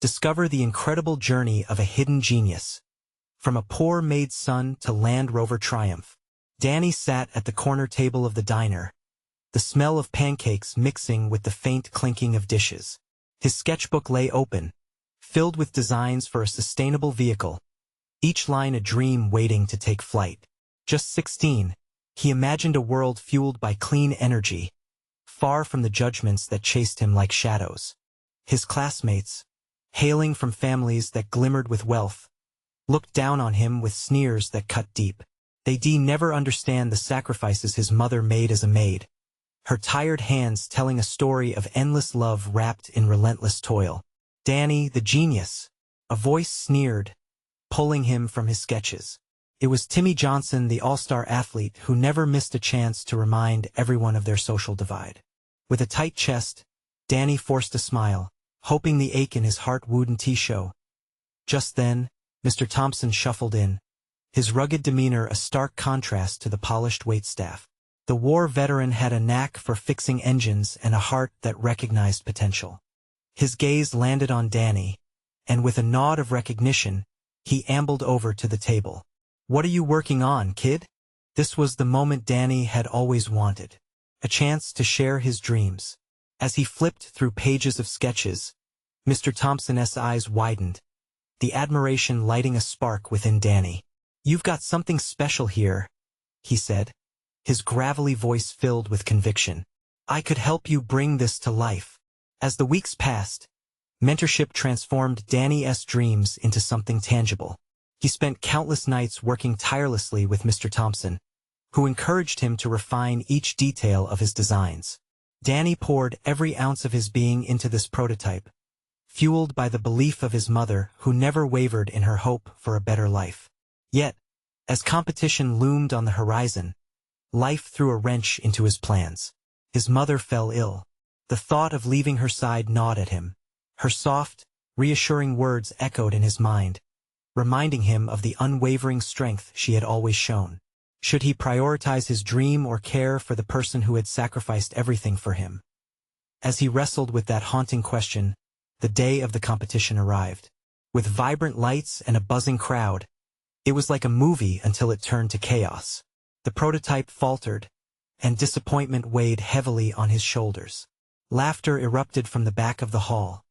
Discover the incredible journey of a hidden genius. From a poor maid's son to Land Rover triumph, Danny sat at the corner table of the diner, the smell of pancakes mixing with the faint clinking of dishes. His sketchbook lay open, filled with designs for a sustainable vehicle, each line a dream waiting to take flight. Just 16, he imagined a world fueled by clean energy, far from the judgments that chased him like shadows. His classmates, hailing from families that glimmered with wealth, looked down on him with sneers that cut deep. They'd never understand the sacrifices his mother made as a maid, her tired hands telling a story of endless love wrapped in relentless toil. Danny, the genius, a voice sneered, pulling him from his sketches. It was Timmy Johnson, the all-star athlete who never missed a chance to remind everyone of their social divide. With a tight chest, Danny forced a smile, hoping the ache in his heart wouldn't show. Just then, Mr. Thompson shuffled in, his rugged demeanor a stark contrast to the polished waitstaff. The war veteran had a knack for fixing engines and a heart that recognized potential. His gaze landed on Danny, and with a nod of recognition, he ambled over to the table. "What are you working on, kid?" This was the moment Danny had always wanted, a chance to share his dreams. As he flipped through pages of sketches, Mr. Thompson's eyes widened, the admiration lighting a spark within Danny. "You've got something special here," he said, his gravelly voice filled with conviction. "I could help you bring this to life." As the weeks passed, mentorship transformed Danny's dreams into something tangible. He spent countless nights working tirelessly with Mr. Thompson, who encouraged him to refine each detail of his designs. Danny poured every ounce of his being into this prototype, fueled by the belief of his mother who never wavered in her hope for a better life. Yet, as competition loomed on the horizon, life threw a wrench into his plans. His mother fell ill. The thought of leaving her side gnawed at him. Her soft, reassuring words echoed in his mind, reminding him of the unwavering strength she had always shown. Should he prioritize his dream or care for the person who had sacrificed everything for him? As he wrestled with that haunting question, the day of the competition arrived. With vibrant lights and a buzzing crowd, it was like a movie until it turned to chaos. The prototype faltered, and disappointment weighed heavily on his shoulders. Laughter erupted from the back of the hall.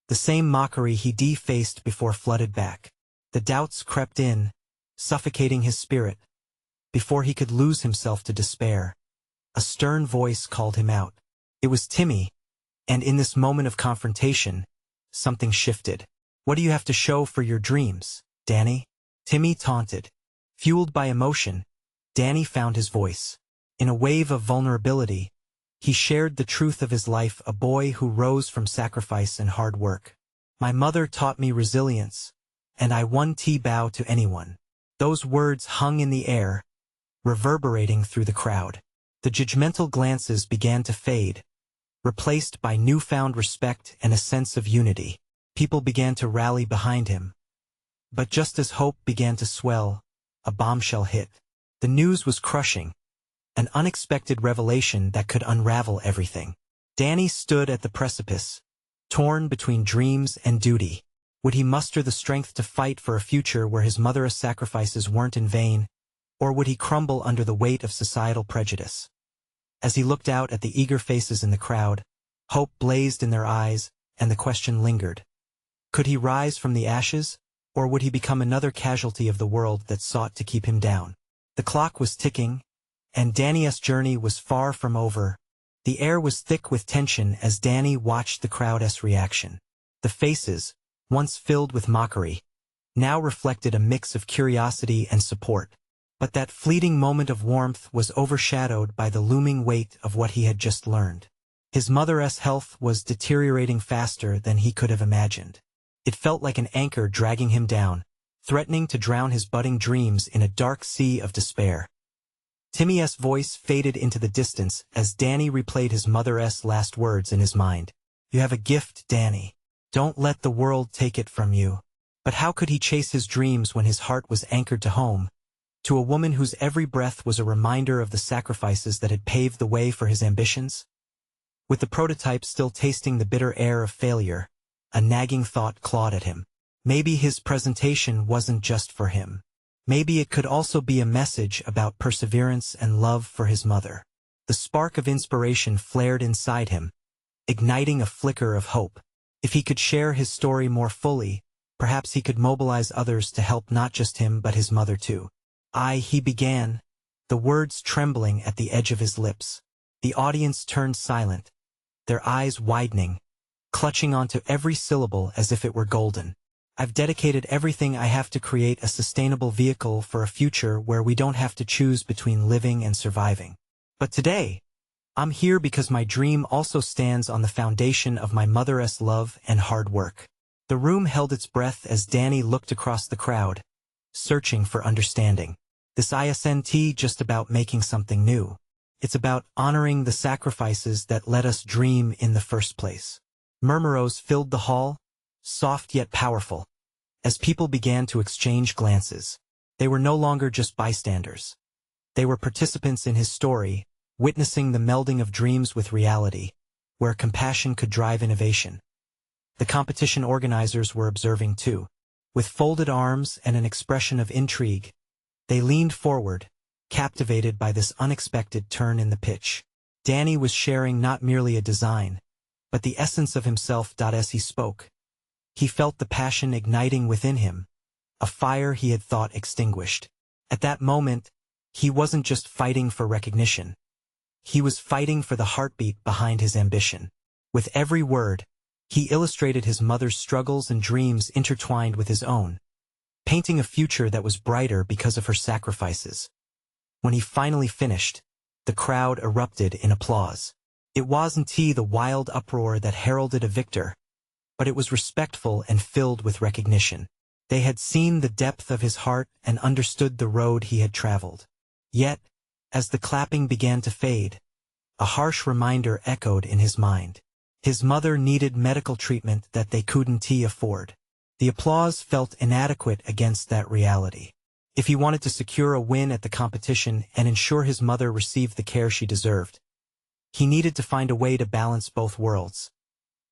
The same mockery he defaced before flooded back. The doubts crept in, suffocating his spirit. Before he could lose himself to despair, a stern voice called him out. It was Timmy, and in this moment of confrontation, something shifted. "What do you have to show for your dreams, Danny?" Timmy taunted. Fueled by emotion, Danny found his voice. In a wave of vulnerability, he shared the truth of his life, a boy who rose from sacrifice and hard work. "My mother taught me resilience, and I won't bow to anyone." Those words hung in the air, reverberating through the crowd. The judgmental glances began to fade, replaced by newfound respect and a sense of unity. People began to rally behind him. But just as hope began to swell, a bombshell hit. The news was crushing, an unexpected revelation that could unravel everything. Danny stood at the precipice, torn between dreams and duty. Would he muster the strength to fight for a future where his mother's sacrifices weren't in vain, or would he crumble under the weight of societal prejudice? As he looked out at the eager faces in the crowd, hope blazed in their eyes, and the question lingered. Could he rise from the ashes, or would he become another casualty of the world that sought to keep him down? The clock was ticking, and Danny's journey was far from over. The air was thick with tension as Danny watched the crowd's reaction. The faces, once filled with mockery, now reflected a mix of curiosity and support. But that fleeting moment of warmth was overshadowed by the looming weight of what he had just learned. His mother's health was deteriorating faster than he could have imagined. It felt like an anchor dragging him down, threatening to drown his budding dreams in a dark sea of despair. Timmy's voice faded into the distance as Danny replayed his mother's last words in his mind. "You have a gift, Danny. Don't let the world take it from you." But how could he chase his dreams when his heart was anchored to home, to a woman whose every breath was a reminder of the sacrifices that had paved the way for his ambitions? With the prototype still tasting the bitter air of failure, A nagging thought clawed at him. Maybe his presentation wasn't just for him. Maybe it could also be a message about perseverance and love for his mother. The spark of inspiration flared inside him, igniting a flicker of hope. If he could share his story more fully, perhaps he could mobilize others to help not just him but his mother too. He began, the words trembling at the edge of his lips. The audience turned silent, their eyes widening, clutching onto every syllable as if it were golden. I've dedicated everything I have to create a sustainable vehicle for a future where we don't have to choose between living and surviving. But today, I'm here because my dream also stands on the foundation of my mother's love and hard work. The room held its breath as Danny looked across the crowd, searching for understanding. This isn't just about making something new. It's about honoring the sacrifices that let us dream in the first place. Murmurs filled the hall, soft yet powerful, as people began to exchange glances. They were no longer just bystanders. They were participants in his story, witnessing the melding of dreams with reality, where compassion could drive innovation. The competition organizers were observing too. With folded arms and an expression of intrigue, they leaned forward, captivated by this unexpected turn in the pitch. Danny was sharing not merely a design, but the essence of himself. As he spoke, he felt the passion igniting within him, a fire he had thought extinguished. At that moment, he wasn't just fighting for recognition. He was fighting for the heartbeat behind his ambition. With every word, he illustrated his mother's struggles and dreams intertwined with his own, painting a future that was brighter because of her sacrifices. When he finally finished, the crowd erupted in applause. It wasn't the wild uproar that heralded a victor, but it was respectful and filled with recognition. They had seen the depth of his heart and understood the road he had traveled. Yet, as the clapping began to fade, a harsh reminder echoed in his mind. His mother needed medical treatment that they couldn't afford. The applause felt inadequate against that reality. If he wanted to secure a win at the competition and ensure his mother received the care she deserved, he needed to find a way to balance both worlds.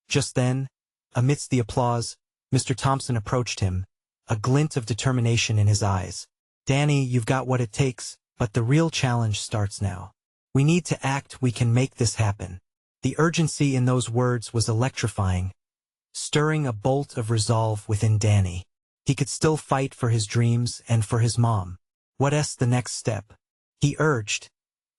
Just then, amidst the applause, Mr. Thompson approached him, a glint of determination in his eyes. "Danny, you've got what it takes, but the real challenge starts now. We need to act. We can make this happen." The urgency in those words was electrifying, stirring a bolt of resolve within Danny. He could still fight for his dreams and for his mom. "What's the next step?" he urged,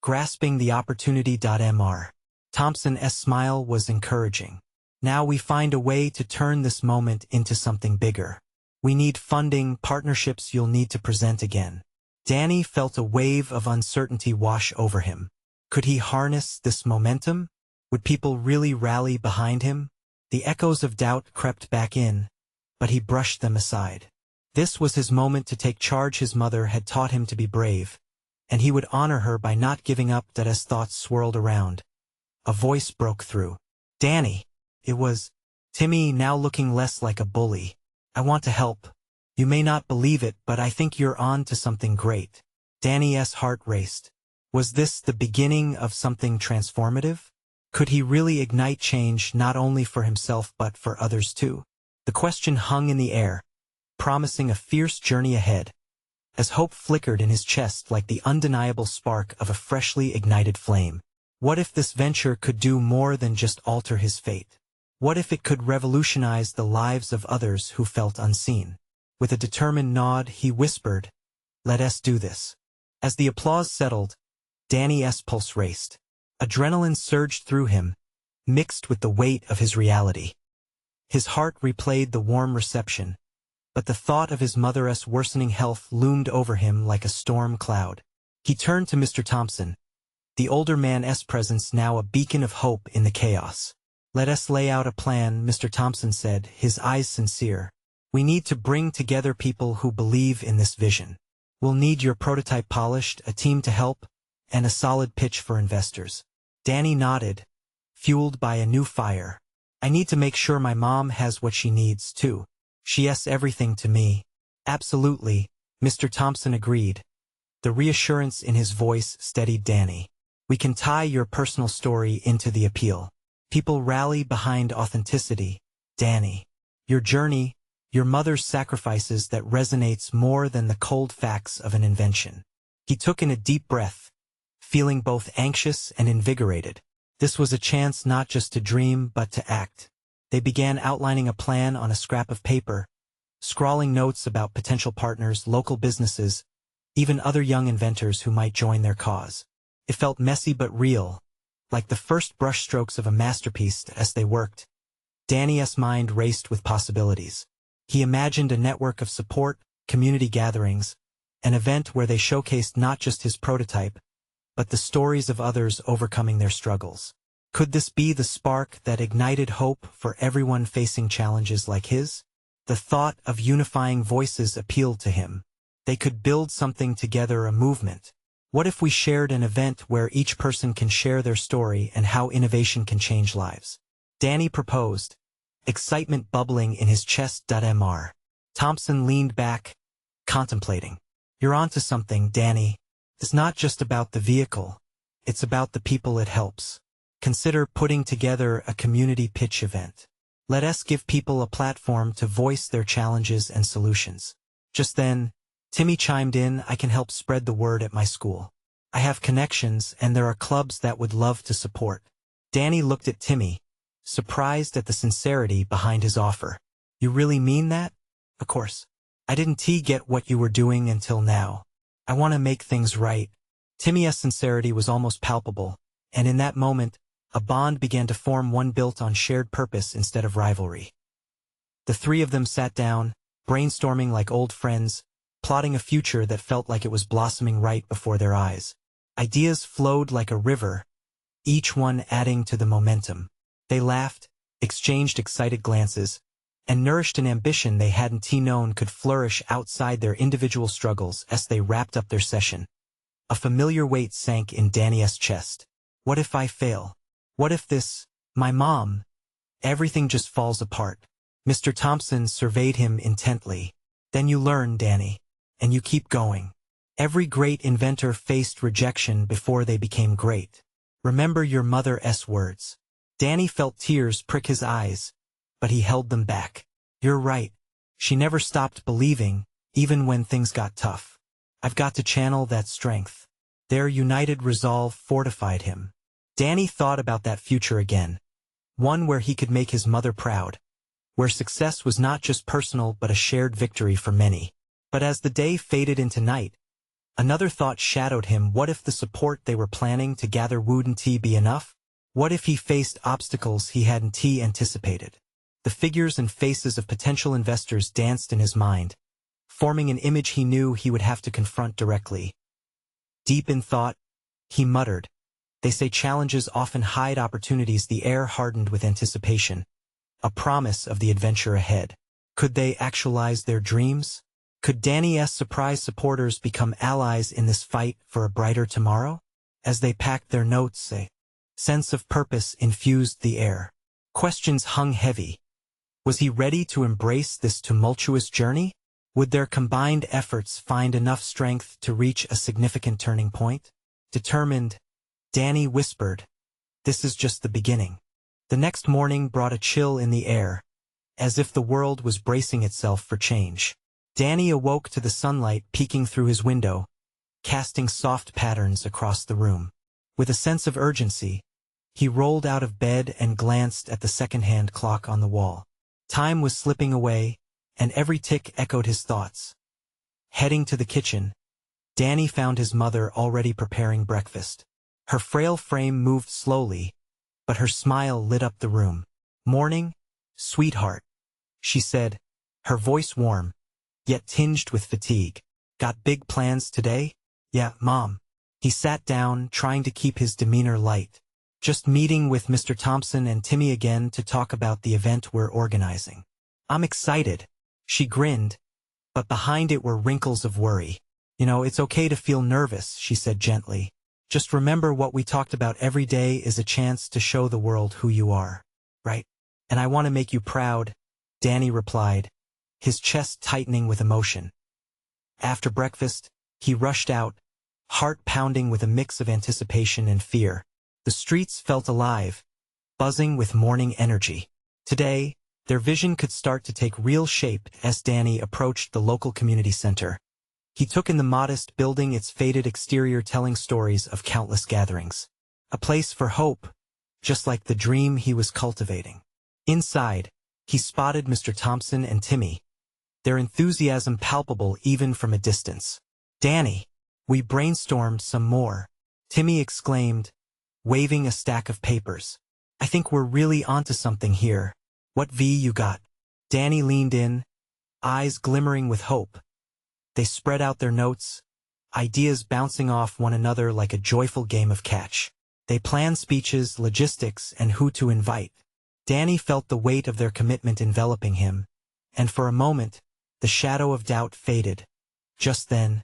grasping the opportunity. Mr. Thompson's smile was encouraging. "Now we find a way to turn this moment into something bigger. We need funding, partnerships. You'll need to present again." Danny felt a wave of uncertainty wash over him. Could he harness this momentum? Would people really rally behind him? The echoes of doubt crept back in, but he brushed them aside. This was his moment to take charge. His mother had taught him to be brave, and he would honor her by not giving up. As thoughts swirled around, a voice broke through. "Danny." It was Timmy, now looking less like a bully. "I want to help. You may not believe it, but I think you're on to something great." Danny's heart raced. Was this the beginning of something transformative? Could he really ignite change not only for himself but for others too? The question hung in the air, promising a fierce journey ahead, as hope flickered in his chest like the undeniable spark of a freshly ignited flame. What if this venture could do more than just alter his fate? What if it could revolutionize the lives of others who felt unseen? With a determined nod, he whispered, "Let us do this." As the applause settled, Danny's pulse raced. Adrenaline surged through him, mixed with the weight of his reality. His heart replayed the warm reception, but the thought of his mother's worsening health loomed over him like a storm cloud. He turned to Mr. Thompson, the older man's presence now a beacon of hope in the chaos. "Let us lay out a plan," Mr. Thompson said, his eyes sincere. "We need to bring together people who believe in this vision. We'll need your prototype polished, a team to help, and a solid pitch for investors." Danny nodded, fueled by a new fire. "I need to make sure my mom has what she needs, too. She's everything to me." "Absolutely," Mr. Thompson agreed. The reassurance in his voice steadied Danny. "We can tie your personal story into the appeal. People rally behind authenticity, Danny." Your journey, your mother's sacrifices that resonates more than the cold facts of an invention. He took in a deep breath, feeling both anxious and invigorated. This was a chance not just to dream but to act. They began outlining a plan on a scrap of paper, scrawling notes about potential partners, local businesses, even other young inventors who might join their cause. It felt messy but real, like the first brushstrokes of a masterpiece. As they worked, Danny's mind raced with possibilities. He imagined a network of support, community gatherings, an event where they showcased not just his prototype, but the stories of others overcoming their struggles. Could this be the spark that ignited hope for everyone facing challenges like his? The thought of unifying voices appealed to him. They could build something together, a movement. What if we shared an event where each person can share their story and how innovation can change lives? Danny proposed, excitement bubbling in his chest. Mr. Thompson leaned back, contemplating. You're onto something, Danny. It's not just about the vehicle. It's about the people it helps. Consider putting together a community pitch event. Let us give people a platform to voice their challenges and solutions. Just then, Timmy chimed in. I can help spread the word at my school. I have connections and there are clubs that would love to support. Danny looked at Timmy, surprised at the sincerity behind his offer. You really mean that? Of course. I didn't get what you were doing until now. I want to make things right. Timmy's sincerity was almost palpable, and in that moment, a bond began to form, one built on shared purpose instead of rivalry. The three of them sat down, brainstorming like old friends, plotting a future that felt like it was blossoming right before their eyes. Ideas flowed like a river, each one adding to the momentum. They laughed, exchanged excited glances, and nourished an ambition they hadn't known could flourish outside their individual struggles. As they wrapped up their session, a familiar weight sank in Danny's chest. What if I fail? What if my mom? Everything just falls apart. Mr. Thompson surveyed him intently. Then you learn, Danny, and you keep going. Every great inventor faced rejection before they became great. Remember your mother's words. Danny felt tears prick his eyes, but he held them back. You're right. She never stopped believing, even when things got tough. I've got to channel that strength. Their united resolve fortified him. Danny thought about that future again. One where he could make his mother proud. Where success was not just personal but a shared victory for many. But as the day faded into night, another thought shadowed him. What if the support they were planning to gather wouldn't be enough? What if he faced obstacles he hadn't anticipated? The figures and faces of potential investors danced in his mind, forming an image he knew he would have to confront directly. Deep in thought, he muttered, they say challenges often hide opportunities. The air hardened with anticipation, a promise of the adventure ahead. Could they actualize their dreams? Could Danny's surprise supporters become allies in this fight for a brighter tomorrow? As they packed their notes, a sense of purpose infused the air. Questions hung heavy. Was he ready to embrace this tumultuous journey? Would their combined efforts find enough strength to reach a significant turning point? Determined, Danny whispered, this is just the beginning. The next morning brought a chill in the air, as if the world was bracing itself for change. Danny awoke to the sunlight peeking through his window, casting soft patterns across the room. With a sense of urgency, he rolled out of bed and glanced at the second-hand clock on the wall. Time was slipping away, and every tick echoed his thoughts. Heading to the kitchen, Danny found his mother already preparing breakfast. Her frail frame moved slowly, but her smile lit up the room. Morning, sweetheart, she said, her voice warm, yet tinged with fatigue. Got big plans today? Yeah, Mom. He sat down, trying to keep his demeanor light. Just meeting with Mr. Thompson and Timmy again to talk about the event we're organizing. I'm excited. She grinned, but behind it were wrinkles of worry. It's okay to feel nervous, she said gently. Just remember what we talked about. Every day is a chance to show the world who you are, right? And I want to make you proud, Danny replied, his chest tightening with emotion. After breakfast, he rushed out, heart pounding with a mix of anticipation and fear. The streets felt alive, buzzing with morning energy. Today, Their vision could start to take real shape as Danny approached the local community center. He took in the modest building, its faded exterior telling stories of countless gatherings. A place for hope, just like the dream he was cultivating. Inside, he spotted Mr. Thompson and Timmy, their enthusiasm palpable even from a distance. "Danny, we brainstormed some more," Timmy exclaimed, waving a stack of papers. "I think we're really onto something here. What you got?" Danny leaned in, eyes glimmering with hope. They spread out their notes, ideas bouncing off one another like a joyful game of catch. They planned speeches, logistics, and who to invite. Danny felt the weight of their commitment enveloping him, and for a moment, the shadow of doubt faded. Just then,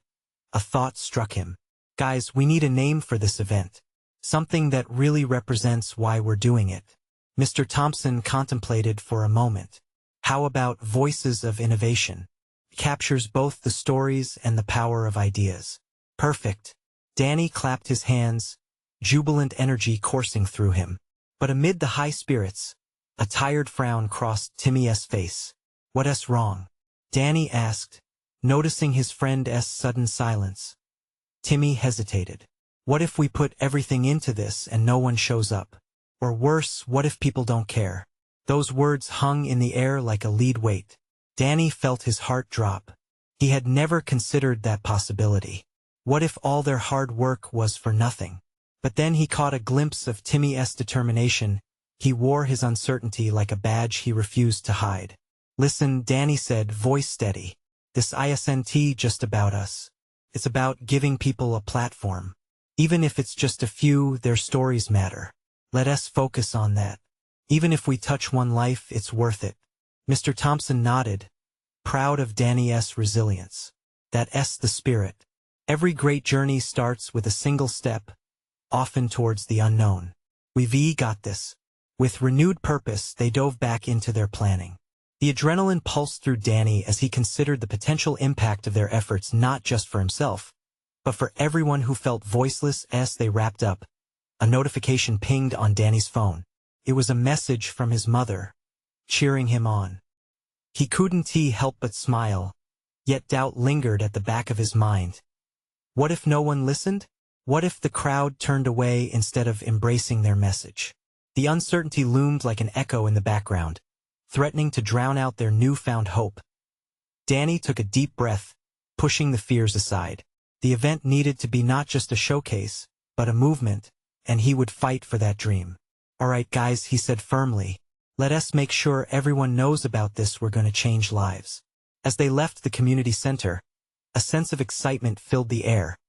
a thought struck him. "Guys, we need a name for this event. Something that really represents why we're doing it." Mr. Thompson contemplated for a moment. "How about Voices of Innovation? It captures both the stories and the power of ideas." "Perfect." Danny clapped his hands, jubilant energy coursing through him. But amid the high spirits, a tired frown crossed Timmy's face. "What's wrong?" Danny asked, noticing his friend's sudden silence. Timmy hesitated. "What if we put everything into this and no one shows up? Or worse, what if people don't care?" Those words hung in the air like a lead weight. Danny felt his heart drop. He had never considered that possibility. What if all their hard work was for nothing? But then he caught a glimpse of Timmy's determination. He wore his uncertainty like a badge he refused to hide. "Listen," Danny said, voice steady. "This isn't just about us. It's about giving people a platform. Even if it's just a few, their stories matter. Let us focus on that. Even if we touch one life, it's worth it." Mr. Thompson nodded, proud of Danny's resilience. "That's the spirit. Every great journey starts with a single step, often towards the unknown. We've got this." With renewed purpose, they dove back into their planning. The adrenaline pulsed through Danny as he considered the potential impact of their efforts not just for himself, but for everyone who felt voiceless. As they wrapped up, a notification pinged on Danny's phone. It was a message from his mother, cheering him on. He couldn't help but smile, yet doubt lingered at the back of his mind. What if no one listened? What if the crowd turned away instead of embracing their message? The uncertainty loomed like an echo in the background, threatening to drown out their newfound hope. Danny took a deep breath, pushing the fears aside. The event needed to be not just a showcase, but a movement, and he would fight for that dream. "All right, guys," he said firmly. "Let us make sure everyone knows about this. We're going to change lives." As they left the community center, a sense of excitement filled the air.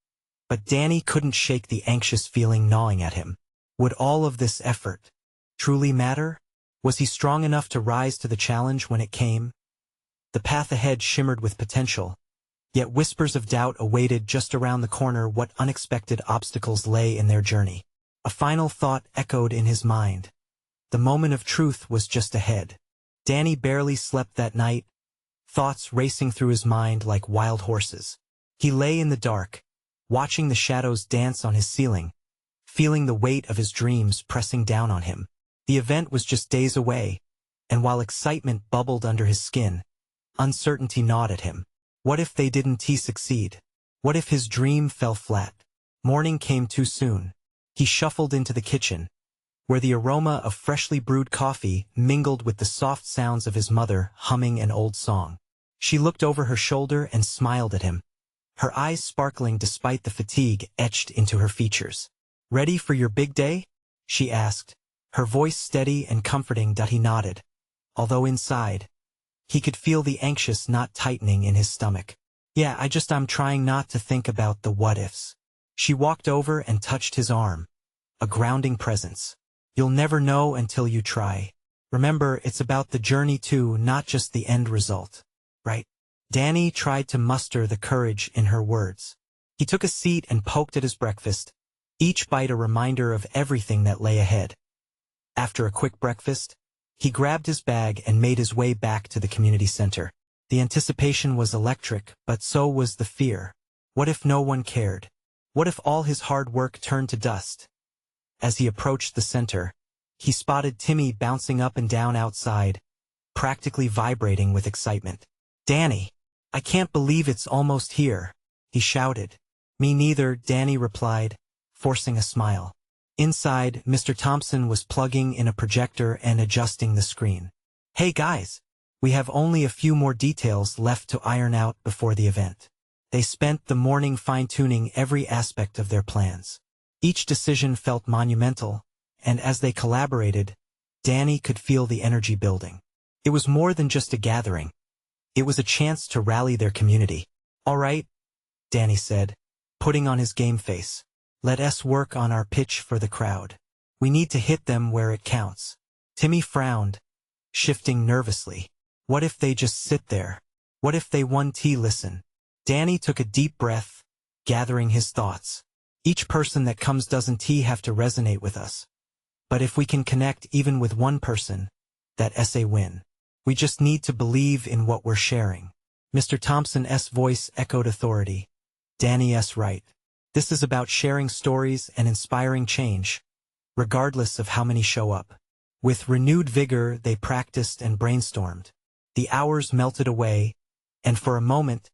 But Danny couldn't shake the anxious feeling gnawing at him. Would all of this effort truly matter? Was he strong enough to rise to the challenge when it came? The path ahead shimmered with potential, yet whispers of doubt awaited just around the corner. What unexpected obstacles lay in their journey? A final thought echoed in his mind. The moment of truth was just ahead. Danny barely slept that night, thoughts racing through his mind like wild horses. He lay in the dark, watching the shadows dance on his ceiling, feeling the weight of his dreams pressing down on him. The event was just days away, and while excitement bubbled under his skin, uncertainty gnawed at him. What if they didn't succeed? What if his dream fell flat? Morning came too soon. He shuffled into the kitchen, where the aroma of freshly brewed coffee mingled with the soft sounds of his mother humming an old song. She looked over her shoulder and smiled at him, her eyes sparkling despite the fatigue etched into her features. "Ready for your big day?" she asked, her voice steady and comforting. He nodded, although inside, he could feel the anxious knot tightening in his stomach. "Yeah, I'm trying not to think about the what-ifs." She walked over and touched his arm, a grounding presence. "You'll never know until you try. Remember, it's about the journey too, not just the end result. Right?" Danny tried to muster the courage in her words. He took a seat and poked at his breakfast, each bite a reminder of everything that lay ahead. After a quick breakfast, he grabbed his bag and made his way back to the community center. The anticipation was electric, but so was the fear. What if no one cared? What if all his hard work turned to dust? As he approached the center, he spotted Timmy bouncing up and down outside, practically vibrating with excitement. "Danny, I can't believe it's almost here," he shouted. "Me neither," Danny replied, forcing a smile. Inside, Mr. Thompson was plugging in a projector and adjusting the screen. "Hey guys, we have only a few more details left to iron out before the event." They spent the morning fine-tuning every aspect of their plans. Each decision felt monumental, and as they collaborated, Danny could feel the energy building. It was more than just a gathering. It was a chance to rally their community. "All right," Danny said, putting on his game face. "Let us work on our pitch for the crowd. We need to hit them where it counts." Timmy frowned, shifting nervously. What if they just sit there? What if they listen? Danny took a deep breath, gathering his thoughts. Each person that comes doesn't have to resonate with us. But if we can connect even with one person, that's a win. We just need to believe in what we're sharing. Mr. Thompson's voice echoed authority. "Danny's right. This is about sharing stories and inspiring change, regardless of how many show up." With renewed vigor, they practiced and brainstormed. The hours melted away, and for a moment,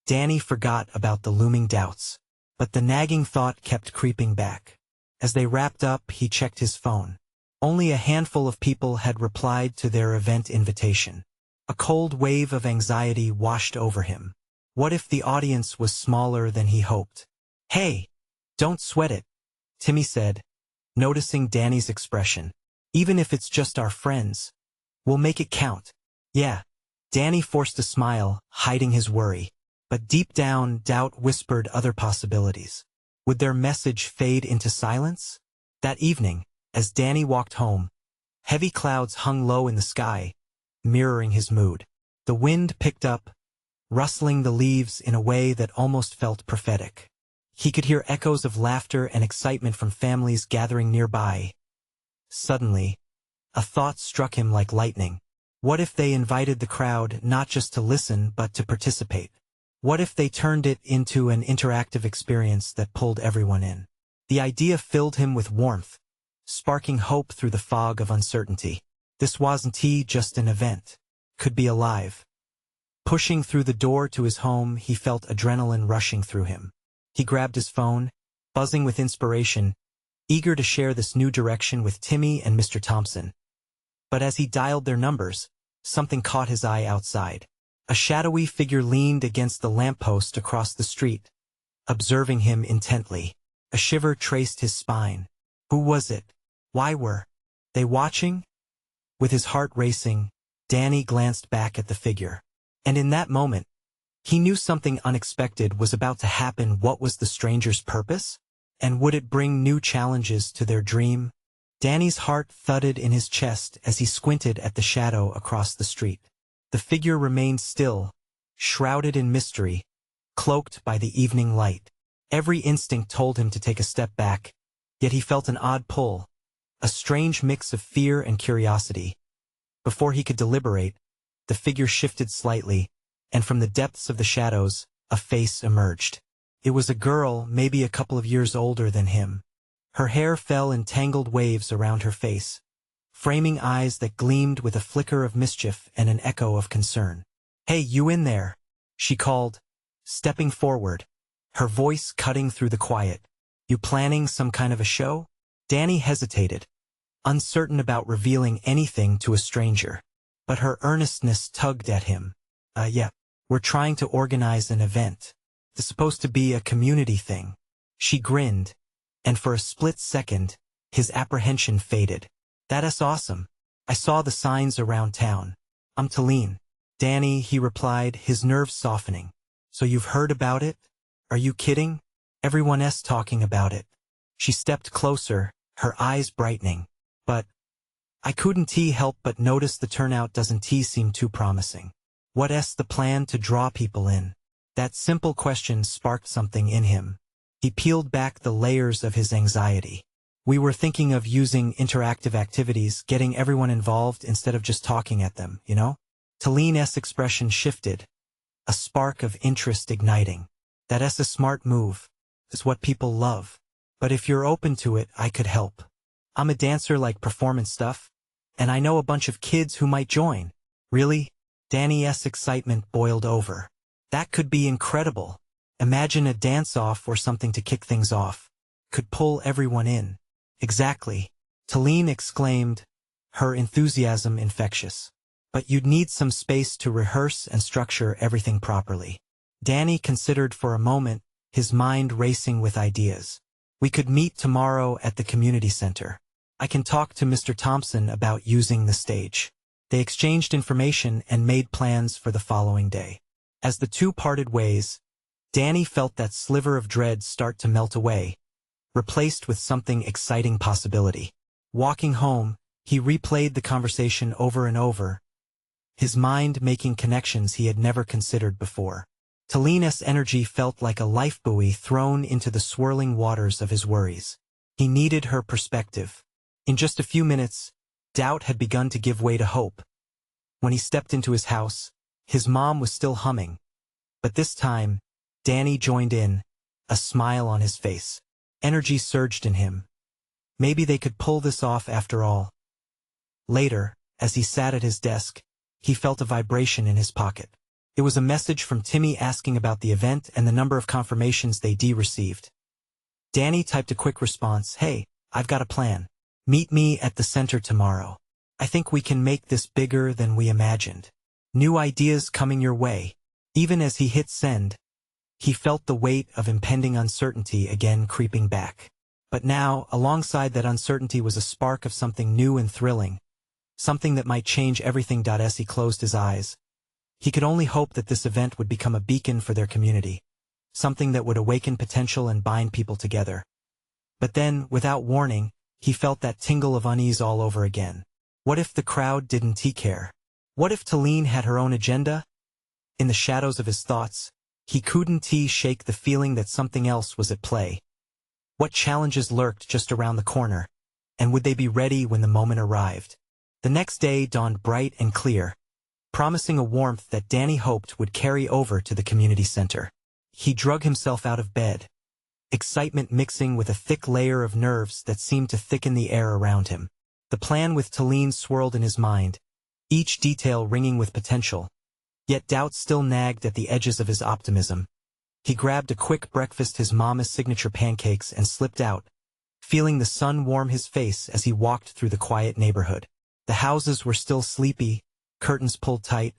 Danny forgot about the looming doubts. But the nagging thought kept creeping back. As they wrapped up, he checked his phone. Only a handful of people had replied to their event invitation. A cold wave of anxiety washed over him. What if the audience was smaller than he hoped? "Hey, don't sweat it," Timmy said, noticing Danny's expression. "Even if it's just our friends, we'll make it count." "Yeah." Danny forced a smile, hiding his worry. But deep down, doubt whispered other possibilities. Would their message fade into silence? That evening, as Danny walked home, heavy clouds hung low in the sky, mirroring his mood. The wind picked up, rustling the leaves in a way that almost felt prophetic. He could hear echoes of laughter and excitement from families gathering nearby. Suddenly, a thought struck him like lightning. What if they invited the crowd not just to listen but to participate? What if they turned it into an interactive experience that pulled everyone in? The idea filled him with warmth, sparking hope through the fog of uncertainty. This wasn't just an event. Could be alive. Pushing through the door to his home, he felt adrenaline rushing through him. He grabbed his phone, buzzing with inspiration, eager to share this new direction with Timmy and Mr. Thompson. But as he dialed their numbers, something caught his eye outside. A shadowy figure leaned against the lamppost across the street, observing him intently. A shiver traced his spine. Who was it? Why were they watching? With his heart racing, Danny glanced back at the figure. And in that moment, he knew something unexpected was about to happen. What was the stranger's purpose? And would it bring new challenges to their dream? Danny's heart thudded in his chest as he squinted at the shadow across the street. The figure remained still, shrouded in mystery, cloaked by the evening light. Every instinct told him to take a step back, yet he felt an odd pull, a strange mix of fear and curiosity. Before he could deliberate, the figure shifted slightly, and from the depths of the shadows, a face emerged. It was a girl, maybe a couple of years older than him. Her hair fell in tangled waves around her face, framing eyes that gleamed with a flicker of mischief and an echo of concern. "Hey, you in there?" she called, stepping forward, her voice cutting through the quiet. "You planning some kind of a show?" Danny hesitated, uncertain about revealing anything to a stranger. But her earnestness tugged at him. Yeah, we're trying to organize an event. It's supposed to be a community thing." She grinned, and for a split second, his apprehension faded. "That's awesome. I saw the signs around town. I'm Talene." "Danny," he replied, his nerves softening. "So you've heard about it? Are you kidding? Everyone's talking about it." She stepped closer, her eyes brightening. "But I couldn't help but notice the turnout doesn't seem too promising. What's the plan to draw people in?" That simple question sparked something in him. He peeled back the layers of his anxiety. "We were thinking of using interactive activities, getting everyone involved instead of just talking at them, you know?" Talene's expression shifted, a spark of interest igniting. "That's a smart move. It's what people love. But if you're open to it, I could help. I'm a dancer, like performance stuff, and I know a bunch of kids who might join." Really? Danny's excitement boiled over. That could be incredible. Imagine a dance-off or something to kick things off. Could pull everyone in. Exactly. Talene exclaimed, her enthusiasm infectious. But you'd need some space to rehearse and structure everything properly. Danny considered for a moment, his mind racing with ideas. We could meet tomorrow at the community center. I can talk to Mr. Thompson about using the stage. They exchanged information and made plans for the following day. As the two parted ways, Danny felt that sliver of dread start to melt away, replaced with something exciting possibility. Walking home, he replayed the conversation over and over, his mind making connections he had never considered before. Talene's energy felt like a lifebuoy thrown into the swirling waters of his worries. He needed her perspective. In just a few minutes, doubt had begun to give way to hope. When he stepped into his house, his mom was still humming. But this time, Danny joined in, a smile on his face. Energy surged in him. Maybe they could pull this off after all. Later, as he sat at his desk, he felt a vibration in his pocket. It was a message from Timmy asking about the event and the number of confirmations they'd received. Danny typed a quick response, "Hey, I've got a plan. Meet me at the center tomorrow. I think we can make this bigger than we imagined. New ideas coming your way." Even as he hit send, he felt the weight of impending uncertainty again creeping back. But now, alongside that uncertainty was a spark of something new and thrilling, something that might change everything. As he closed his eyes, he could only hope that this event would become a beacon for their community, something that would awaken potential and bind people together. But then, without warning, he felt that tingle of unease all over again. What if the crowd didn't care? What if Talene had her own agenda? In the shadows of his thoughts, he couldn't shake the feeling that something else was at play. What challenges lurked just around the corner? And would they be ready when the moment arrived? The next day dawned bright and clear, promising a warmth that Danny hoped would carry over to the community center. He drug himself out of bed, excitement mixing with a thick layer of nerves that seemed to thicken the air around him. The plan with Talene swirled in his mind, each detail ringing with potential. Yet doubt still nagged at the edges of his optimism. He grabbed a quick breakfast, his mama's signature pancakes, and slipped out, feeling the sun warm his face as he walked through the quiet neighborhood. The houses were still sleepy, curtains pulled tight,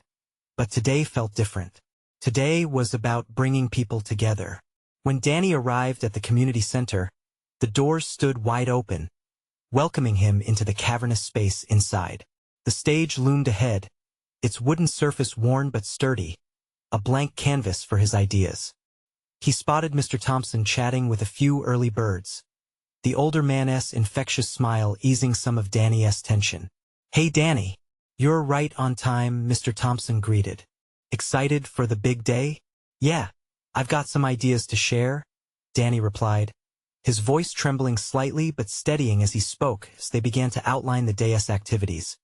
but today felt different. Today was about bringing people together. When Danny arrived at the community center, the doors stood wide open, welcoming him into the cavernous space inside. The stage loomed ahead, its wooden surface worn but sturdy, a blank canvas for his ideas. He spotted Mr. Thompson chatting with a few early birds, the older man's infectious smile easing some of Danny's tension. "Hey Danny, you're right on time," Mr. Thompson greeted. "Excited for the big day?" "Yeah, I've got some ideas to share," Danny replied, his voice trembling slightly but steadying as he spoke as they began to outline the day's activities.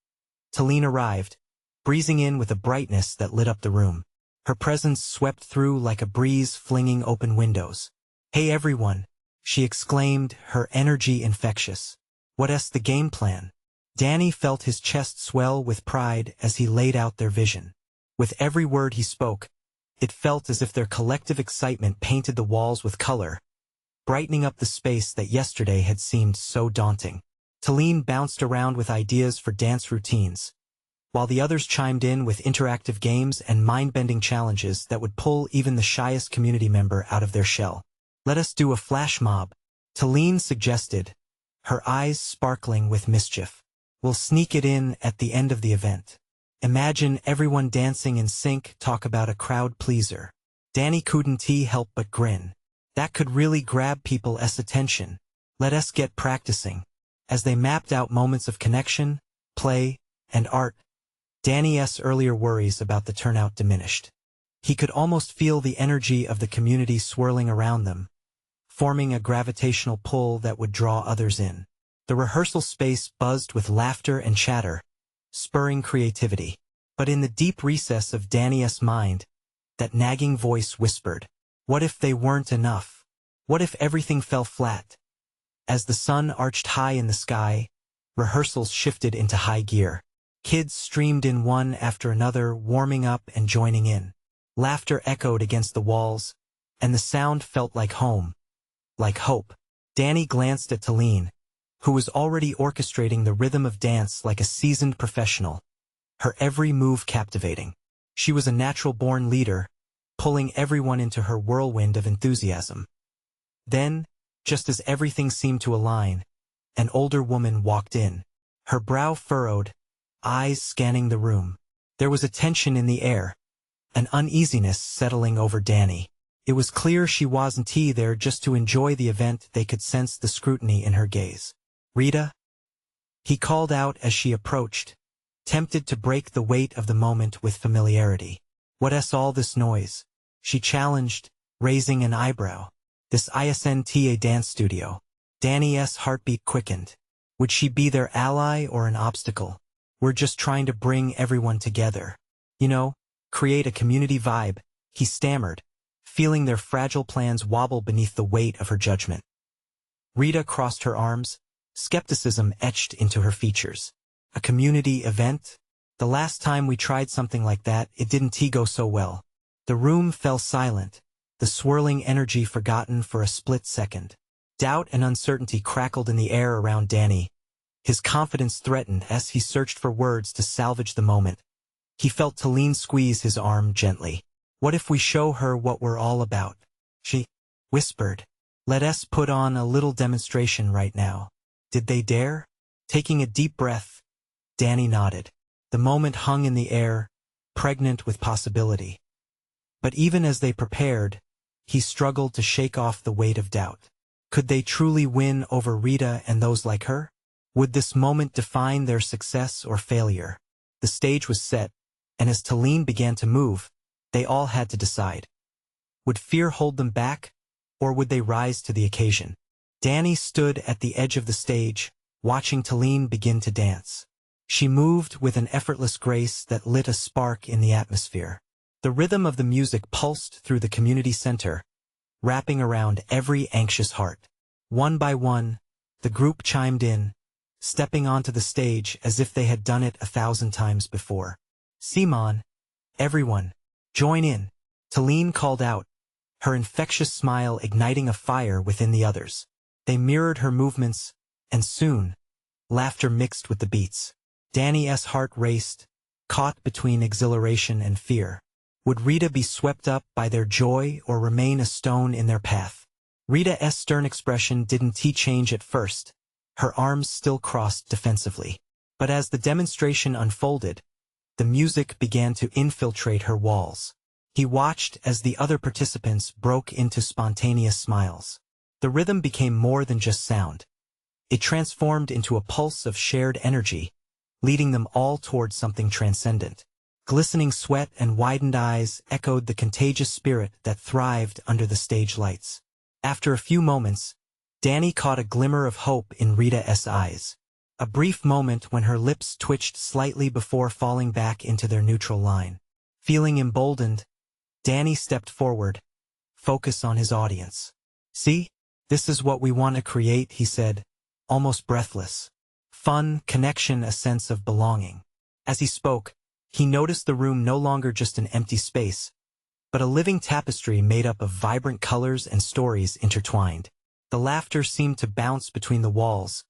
Talene arrived, breezing in with a brightness that lit up the room. Her presence swept through like a breeze flinging open windows. "Hey everyone," she exclaimed, her energy infectious. "What's the game plan?" Danny felt his chest swell with pride as he laid out their vision. With every word he spoke, it felt as if their collective excitement painted the walls with color, brightening up the space that yesterday had seemed so daunting. Talene bounced around with ideas for dance routines, while the others chimed in with interactive games and mind-bending challenges that would pull even the shyest community member out of their shell. "Let us do a flash mob," Talene suggested, her eyes sparkling with mischief. "We'll sneak it in at the end of the event. Imagine everyone dancing in sync, talk about a crowd pleaser." Danny couldn't help but grin. That could really grab people's attention. "Let us get practicing." As they mapped out moments of connection, play, and art, Danny's earlier worries about the turnout diminished. He could almost feel the energy of the community swirling around them, forming a gravitational pull that would draw others in. The rehearsal space buzzed with laughter and chatter, spurring creativity. But in the deep recess of Danny's mind, that nagging voice whispered, what if they weren't enough? What if everything fell flat? As the sun arched high in the sky, rehearsals shifted into high gear. Kids streamed in one after another, warming up and joining in. Laughter echoed against the walls, and the sound felt like home, like hope. Danny glanced at Talene, who was already orchestrating the rhythm of dance like a seasoned professional, her every move captivating. She was a natural-born leader, pulling everyone into her whirlwind of enthusiasm. Then, just as everything seemed to align, an older woman walked in, her brow furrowed, eyes scanning the room. There was a tension in the air, an uneasiness settling over Danny. It was clear she wasn't there just to enjoy the event. They could sense the scrutiny in her gaze. "Rita?" he called out as she approached, tempted to break the weight of the moment with familiarity. "What's all this noise?" she challenged, raising an eyebrow. "This isn't a dance studio." Danny's heartbeat quickened. Would she be their ally or an obstacle? "We're just trying to bring everyone together. Create a community vibe," he stammered, feeling their fragile plans wobble beneath the weight of her judgment. Rita crossed her arms, skepticism etched into her features. "A community event? The last time we tried something like that, it didn't go so well." The room fell silent, the swirling energy forgotten for a split second. Doubt and uncertainty crackled in the air around Danny, his confidence threatened as he searched for words to salvage the moment. He felt Talene squeeze his arm gently. "What if we show her what we're all about?" she whispered. "Let us put on a little demonstration right now." Did they dare? Taking a deep breath, Danny nodded. The moment hung in the air, pregnant with possibility. But even as they prepared, he struggled to shake off the weight of doubt. Could they truly win over Rita and those like her? Would this moment define their success or failure? The stage was set, and as Talene began to move, they all had to decide. Would fear hold them back, or would they rise to the occasion? Danny stood at the edge of the stage, watching Talene begin to dance. She moved with an effortless grace that lit a spark in the atmosphere. The rhythm of the music pulsed through the community center, wrapping around every anxious heart. One by one, the group chimed in, stepping onto the stage as if they had done it 1,000 times before. "Simon, everyone, join in," Talene called out, her infectious smile igniting a fire within the others. They mirrored her movements, and soon, laughter mixed with the beats. Danny's heart raced, caught between exhilaration and fear. Would Rita be swept up by their joy or remain a stone in their path? Rita's stern expression didn't change at first, her arms still crossed defensively. But as the demonstration unfolded, the music began to infiltrate her walls. He watched as the other participants broke into spontaneous smiles. The rhythm became more than just sound. It transformed into a pulse of shared energy, leading them all toward something transcendent. Glistening sweat and widened eyes echoed the contagious spirit that thrived under the stage lights. After a few moments, Danny caught a glimmer of hope in Rita's eyes. A brief moment when her lips twitched slightly before falling back into their neutral line. Feeling emboldened, Danny stepped forward, focus on his audience. "See? This is what we want to create," he said, almost breathless. Fun, connection, a sense of belonging. As he spoke, he noticed the room no longer just an empty space, but a living tapestry made up of vibrant colors and stories intertwined. The laughter seemed to bounce between the walls,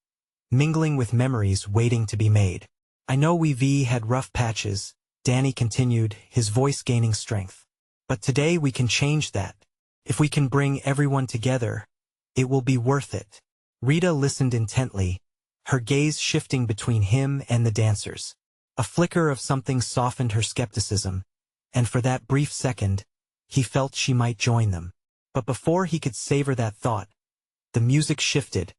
mingling with memories waiting to be made. "I know we've had rough patches," Danny continued, his voice gaining strength. "But today we can change that. If we can bring everyone together, it will be worth it." Rita listened intently, her gaze shifting between him and the dancers. A flicker of something softened her skepticism, and for that brief second, he felt she might join them. But before he could savor that thought, the music shifted,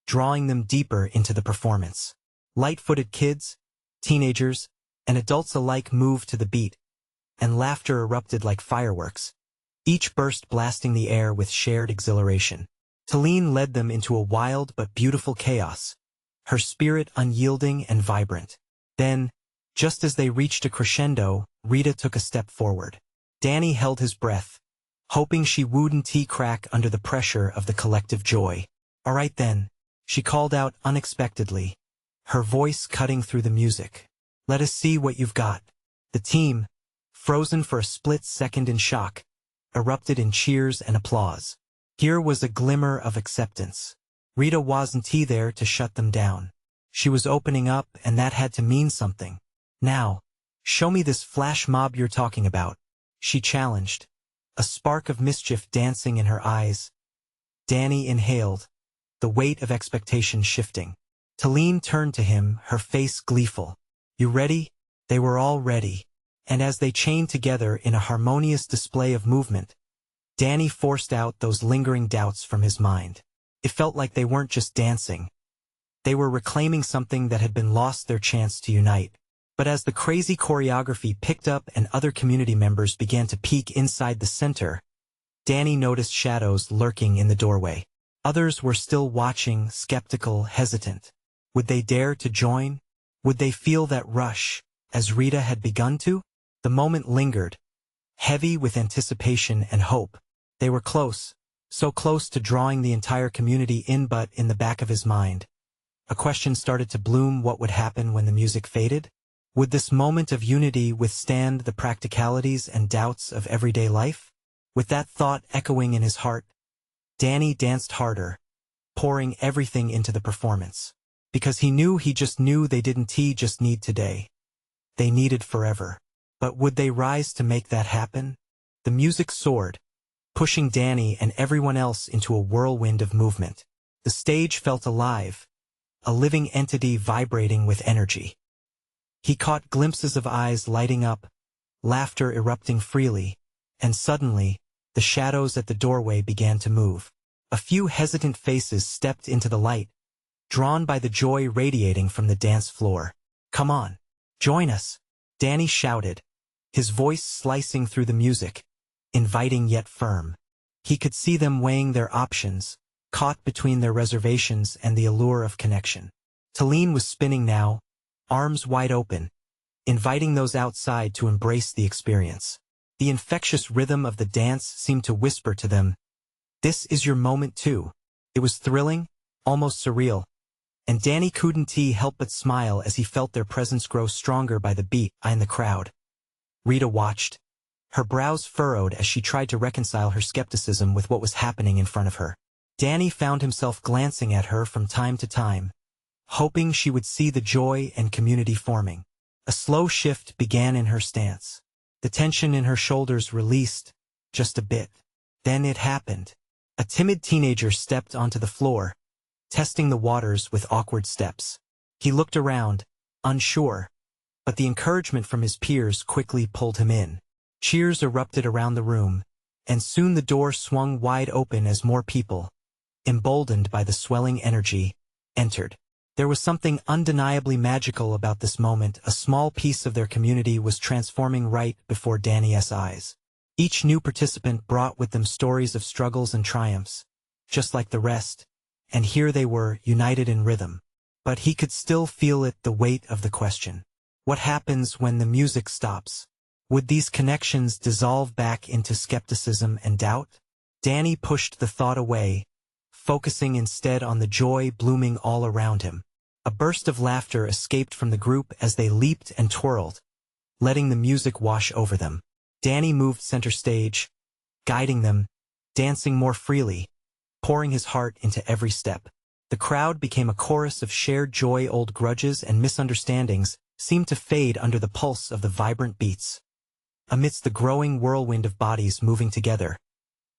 drawing them deeper into the performance. Light-footed kids, teenagers, and adults alike moved to the beat, and laughter erupted like fireworks, each burst blasting the air with shared exhilaration. Talene led them into a wild but beautiful chaos, her spirit unyielding and vibrant. Then, just as they reached a crescendo, Rita took a step forward. Danny held his breath, hoping she wouldn't crack under the pressure of the collective joy. "All right then," she called out unexpectedly, her voice cutting through the music. Let us see what you've got. The team, frozen for a split second in shock, erupted in cheers and applause. Here was a glimmer of acceptance. Rita wasn't there to shut them down. She was opening up, and that had to mean something. Now, show me this flash mob you're talking about, she challenged, a spark of mischief dancing in her eyes. Danny inhaled, the weight of expectation shifting. Talene turned to him, her face gleeful. You ready? They were all ready. And as they chained together in a harmonious display of movement, Danny forced out those lingering doubts from his mind. It felt like they weren't just dancing. They were reclaiming something that had been lost, their chance to unite. But as the crazy choreography picked up and other community members began to peek inside the center, Danny noticed shadows lurking in the doorway. Others were still watching, skeptical, hesitant. Would they dare to join? Would they feel that rush, as Rita had begun to? The moment lingered, heavy with anticipation and hope. They were close, so close to drawing the entire community in, but in the back of his mind, a question started to bloom: what would happen when the music faded? Would this moment of unity withstand the practicalities and doubts of everyday life? With that thought echoing in his heart, Danny danced harder, pouring everything into the performance. Because he just knew they didn't just need today. They needed forever. But would they rise to make that happen? The music soared, pushing Danny and everyone else into a whirlwind of movement. The stage felt alive, a living entity vibrating with energy. He caught glimpses of eyes lighting up, laughter erupting freely, and suddenly, the shadows at the doorway began to move. A few hesitant faces stepped into the light, drawn by the joy radiating from the dance floor. Come on, join us, Danny shouted, his voice slicing through the music, inviting yet firm. He could see them weighing their options, caught between their reservations and the allure of connection. Talene was spinning now, arms wide open, inviting those outside to embrace the experience. The infectious rhythm of the dance seemed to whisper to them, "This is your moment too." It was thrilling, almost surreal, and Danny couldn't help but smile as he felt their presence grow stronger by the beat in the crowd. Rita watched, her brows furrowed as she tried to reconcile her skepticism with what was happening in front of her. Danny found himself glancing at her from time to time, hoping she would see the joy and community forming. A slow shift began in her stance. The tension in her shoulders released, just a bit. Then it happened. A timid teenager stepped onto the floor, testing the waters with awkward steps. He looked around, unsure, but the encouragement from his peers quickly pulled him in. Cheers erupted around the room, and soon the door swung wide open as more people, emboldened by the swelling energy, entered. There was something undeniably magical about this moment. A small piece of their community was transforming right before Danny's eyes. Each new participant brought with them stories of struggles and triumphs, just like the rest, and here they were, united in rhythm. But he could still feel it, the weight of the question. What happens when the music stops? Would these connections dissolve back into skepticism and doubt? Danny pushed the thought away, focusing instead on the joy blooming all around him. A burst of laughter escaped from the group as they leaped and twirled, letting the music wash over them. Danny moved center stage, guiding them, dancing more freely, pouring his heart into every step. The crowd became a chorus of shared joy. Old grudges and misunderstandings seemed to fade under the pulse of the vibrant beats. Amidst the growing whirlwind of bodies moving together,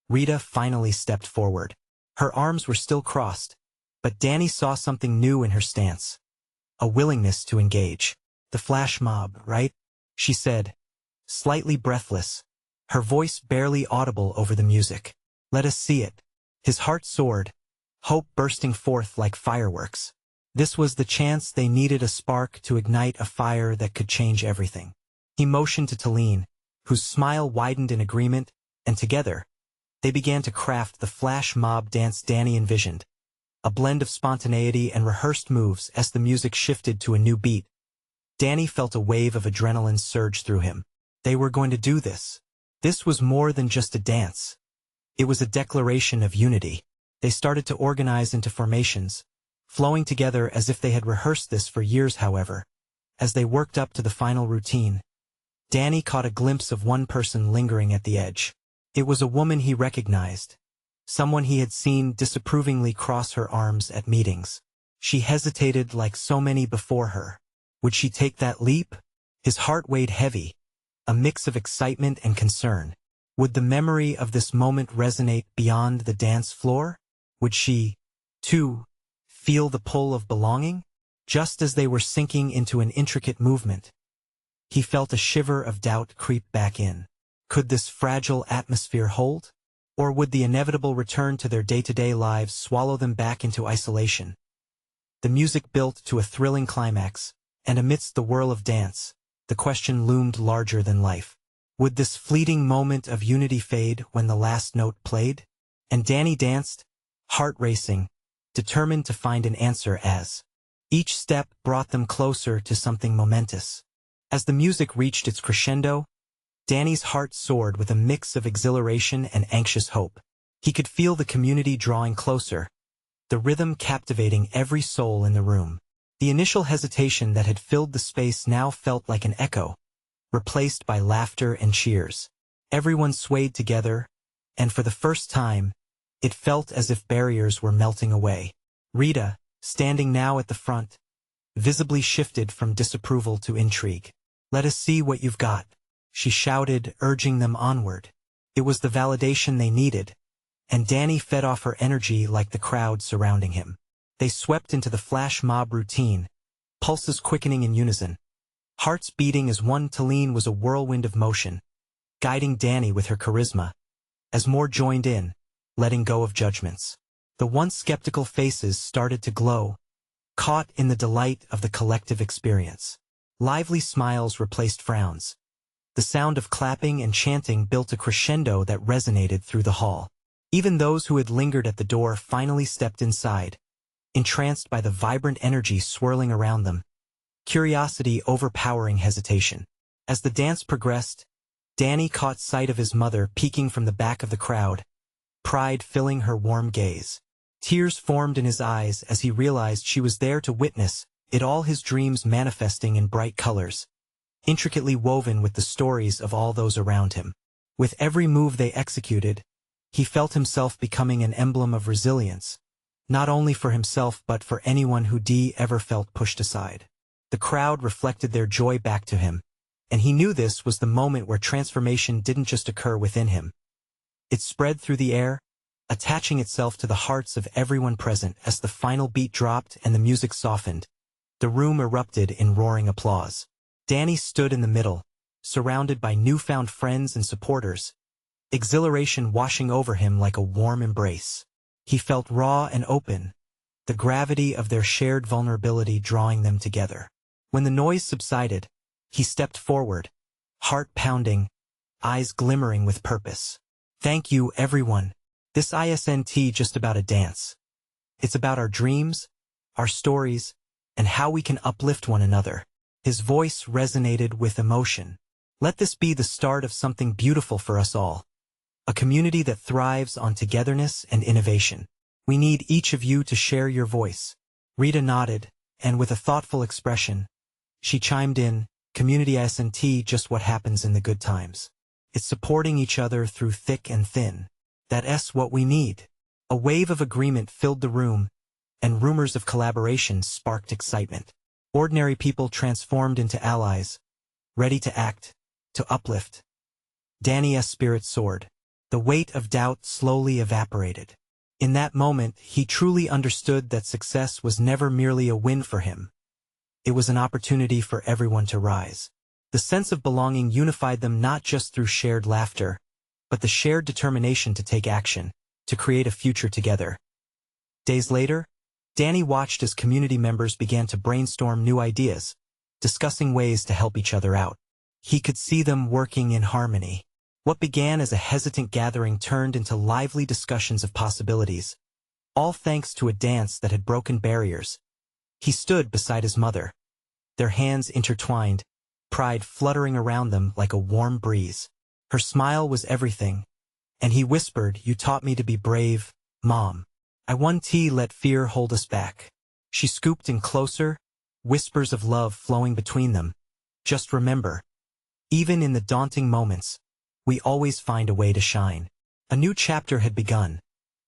Rita finally stepped forward. Her arms were still crossed, but Danny saw something new in her stance. A willingness to engage. The flash mob, right? She said, slightly breathless, her voice barely audible over the music. Let us see it. His heart soared, hope bursting forth like fireworks. This was the chance they needed, a spark to ignite a fire that could change everything. He motioned to Talene, whose smile widened in agreement, and together, they began to craft the flash mob dance Danny envisioned. A blend of spontaneity and rehearsed moves. As the music shifted to a new beat, Danny felt a wave of adrenaline surge through him. They were going to do this. This was more than just a dance. It was a declaration of unity. They started to organize into formations, flowing together as if they had rehearsed this for years. However, As they worked up to the final routine, Danny caught a glimpse of one person lingering at the edge. It was a woman he recognized, someone he had seen disapprovingly cross her arms at meetings. She hesitated like so many before her. Would she take that leap? His heart weighed heavy, a mix of excitement and concern. Would the memory of this moment resonate beyond the dance floor? Would she, too, feel the pull of belonging? Just as they were sinking into an intricate movement, he felt a shiver of doubt creep back in. Could this fragile atmosphere hold? Or would the inevitable return to their day-to-day lives swallow them back into isolation? The music built to a thrilling climax, and amidst the whirl of dance, the question loomed larger than life. Would this fleeting moment of unity fade when the last note played? And Danny danced, heart racing, determined to find an answer as each step brought them closer to something momentous. As the music reached its crescendo, Danny's heart soared with a mix of exhilaration and anxious hope. He could feel the community drawing closer, the rhythm captivating every soul in the room. The initial hesitation that had filled the space now felt like an echo, replaced by laughter and cheers. Everyone swayed together, and for the first time, it felt as if barriers were melting away. Rita, standing now at the front, visibly shifted from disapproval to intrigue. "Let us see what you've got," she shouted, urging them onward. It was the validation they needed, and Danny fed off her energy like the crowd surrounding him. They swept into the flash mob routine, pulses quickening in unison, hearts beating as one. Talene was a whirlwind of motion, guiding Danny with her charisma, as more joined in, letting go of judgments. The once skeptical faces started to glow, caught in the delight of the collective experience. Lively smiles replaced frowns. The sound of clapping and chanting built a crescendo that resonated through the hall. Even those who had lingered at the door finally stepped inside, entranced by the vibrant energy swirling around them, curiosity overpowering hesitation. As the dance progressed, Danny caught sight of his mother peeking from the back of the crowd, pride filling her warm gaze. Tears formed in his eyes as he realized she was there to witness it all, his dreams manifesting in bright colors, intricately woven with the stories of all those around him. With every move they executed, he felt himself becoming an emblem of resilience, not only for himself but for anyone who ever felt pushed aside. The crowd reflected their joy back to him, and he knew this was the moment where transformation didn't just occur within him. It spread through the air, attaching itself to the hearts of everyone present. As the final beat dropped and the music softened, the room erupted in roaring applause. Danny stood in the middle, surrounded by newfound friends and supporters, exhilaration washing over him like a warm embrace. He felt raw and open, the gravity of their shared vulnerability drawing them together. When the noise subsided, he stepped forward, heart pounding, eyes glimmering with purpose. "Thank you, everyone. This isn't just about a dance. It's about our dreams, our stories, and how we can uplift one another." His voice resonated with emotion. "Let this be the start of something beautiful for us all. A community that thrives on togetherness and innovation. We need each of you to share your voice." Rita nodded, and with a thoughtful expression, she chimed in, "Community isn't just what happens in the good times. It's supporting each other through thick and thin. That's what we need." A wave of agreement filled the room, and rumors of collaboration sparked excitement. Ordinary people transformed into allies, ready to act, to uplift. Danny's spirit soared. The weight of doubt slowly evaporated. In that moment, he truly understood that success was never merely a win for him. It was an opportunity for everyone to rise. The sense of belonging unified them not just through shared laughter, but the shared determination to take action, to create a future together. Days later, Danny watched as community members began to brainstorm new ideas, discussing ways to help each other out. He could see them working in harmony. What began as a hesitant gathering turned into lively discussions of possibilities, all thanks to a dance that had broken barriers. He stood beside his mother, their hands intertwined, pride fluttering around them like a warm breeze. Her smile was everything, and he whispered, "You taught me to be brave, Mom. I won't let fear hold us back." She scooped in closer, whispers of love flowing between them. Just remember, even in the daunting moments, we always find a way to shine. A new chapter had begun,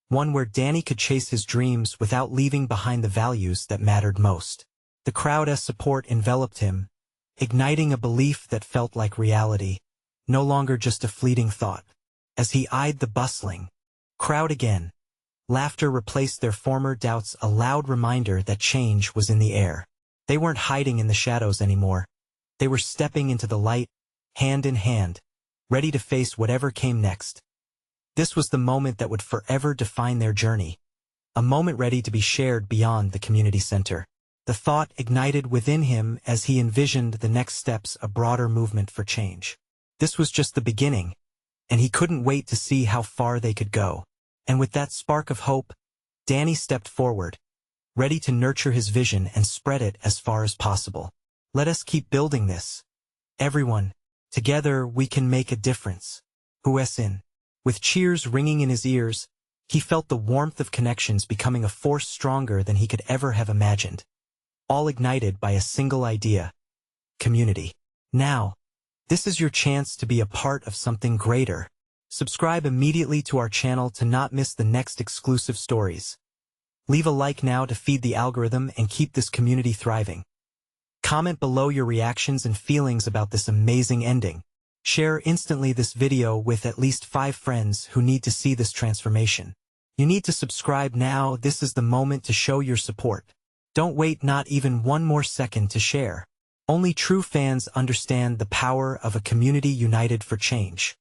one where Danny could chase his dreams without leaving behind the values that mattered most. The crowd's support enveloped him, igniting a belief that felt like reality, no longer just a fleeting thought. As he eyed the bustling crowd again, laughter replaced their former doubts, a loud reminder that change was in the air. They weren't hiding in the shadows anymore. They were stepping into the light, hand in hand, ready to face whatever came next. This was the moment that would forever define their journey, a moment ready to be shared beyond the community center. The thought ignited within him as he envisioned the next steps, a broader movement for change. This was just the beginning, and he couldn't wait to see how far they could go. And with that spark of hope, Danny stepped forward, ready to nurture his vision and spread it as far as possible. Let us keep building this. Everyone, together we can make a difference. Who's in? With cheers ringing in his ears, he felt the warmth of connections becoming a force stronger than he could ever have imagined. All ignited by a single idea: community. Now, this is your chance to be a part of something greater. Subscribe immediately to our channel to not miss the next exclusive stories. Leave a like now to feed the algorithm and keep this community thriving. Comment below your reactions and feelings about this amazing ending. Share instantly this video with at least 5 friends who need to see this transformation. You need to subscribe now. This is the moment to show your support. Don't wait not even one more second to share. Only true fans understand the power of a community united for change.